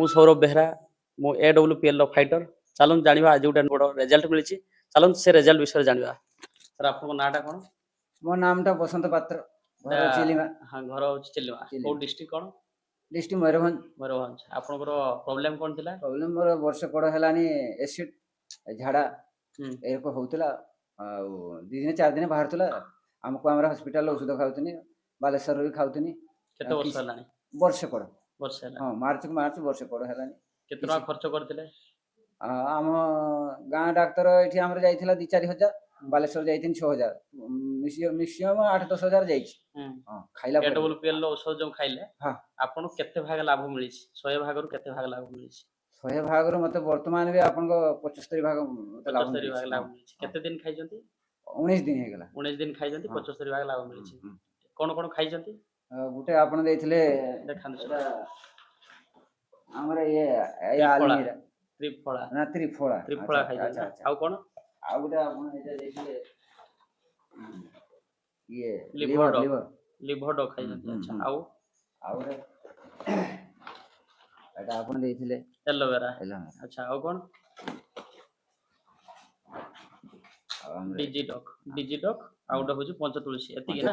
ମୁଁ ସୌରଭ ବେହେରା ମୁଁ AWPL ର ଫାଇଟର। ଚାଲନ୍ତୁ ଜାଣିବା ଆଜି ଗୋଟେ ବଡ଼ ରେଜଲ୍ଟ ମିଳିଛି। ଚାଲନ୍ତୁ ସେ ରେଜଲ୍ଟ ବିଷୟରେ ଜାଣିବା। ସାର୍ ଆପଣଙ୍କ ନାଁଟା କ'ଣ? ମୋ ନାମଟା ବସନ୍ତ ପାତ୍ର, ଘର ଚିଲିମା। ହଁ, ଘର ହେଉଛି ଚିଲିମା। କୋଉ ଡିଷ୍ଟ୍ରିକ୍ଟ କ'ଣ? ଡିଷ୍ଟ୍ରିକ୍ଟ ମୟୂରଭଞ୍ଜ। ମୟୂରଭଞ୍ଜ। ଆପଣଙ୍କର ପ୍ରୋବ୍ଲେମ କ'ଣ ଥିଲା? ପ୍ରୋବ୍ଲେମ ମୋର ବର୍ଷେ କଡ଼ ହେଲାଣି ଏସିଡ ଝାଡ଼ା ଏରକ ହଉଥିଲା। ଆଉ 2 ଦିନ 4 ଦିନ ବାହାରୁଥିଲା। ଆମକୁ ଆମର ହସ୍ପିଟାଲ ଔଷଧ ଖାଉଥିନି, ବାଲେଶ୍ୱରରୁ ବି ଖାଉଥିନି। କେତେ ବର୍ଷ ହେଲାଣି? ବର୍ଷେ କଡ଼। ବର୍ଷେ ହେଲା। ହଁ, ମାର୍ଚ୍ଚ ବର୍ଷେ କଡ଼ ହେଲାଣି। କେତେ ଟଙ୍କା ଖର୍ଚ୍ଚ କରିଥିଲେ? ଆମ ଗାଁ ଡାକ୍ତର ଏଠି ଆମର ଯାଇଥିଲା 2-4 ହଜାର, ବାଲେଶ୍ୱର ଯାଇଥିଲି 6 ହଜାର, ମିକ୍ସିମମ୍ 8-10 ହଜାର ଯାଇଛି। ଖାଇଲା AWPL ର ଔଷଧ ଯୋଉ ଖାଇଲେ ଆପଣଙ୍କୁ କେତେ ଭାଗ ଲାଭ ମିଳିଛି? 100 ଭାଗରୁ କେତେ ଭାଗ ଲାଭ ମିଳିଛି? 100 ଭାଗରୁ ମତେ ବର୍ତ୍ତମାନ ବି ଆପଣଙ୍କ 75 ଭାଗ ଲାଭ ମିଳିଛି। କେତେ ଦିନ ଖାଇଛନ୍ତି? 19 ଦିନ ହେଇଗଲା। 19 ଦିନ ଖାଇଛନ୍ତି, 75 ଭାଗ ଲାଭ ମିଳିଛି। କ'ଣ କ'ଣ ଖାଇଛନ୍ତି? ଗୋଟେ ଆପଣ ଦେଇଥିଲେ ଆମର ତ୍ରିଫଳା ଖାଇଛନ୍ତି। ଆଉ କ'ଣ? ଆଉ ଗୋଟେ ଆପଣ ଏଇଟା ଦେଇଥିଲେ ଲିଭର ଡକ୍ ଖାଇଛନ୍ତି। ଆଚ୍ଛା, ଆଉ ଗୋଟେ ଏଟା ଆପଣ ଦେଇଥିଲେ ଏଲୋଭେରା। ଆଚ୍ଛା, ଆଉ କ'ଣ? ଡିଜି ଡକ୍ ଆଉ ଗୋଟେ ହେଉଛି ପଞ୍ଚତୁଳସୀ। ଏତିକି ନା?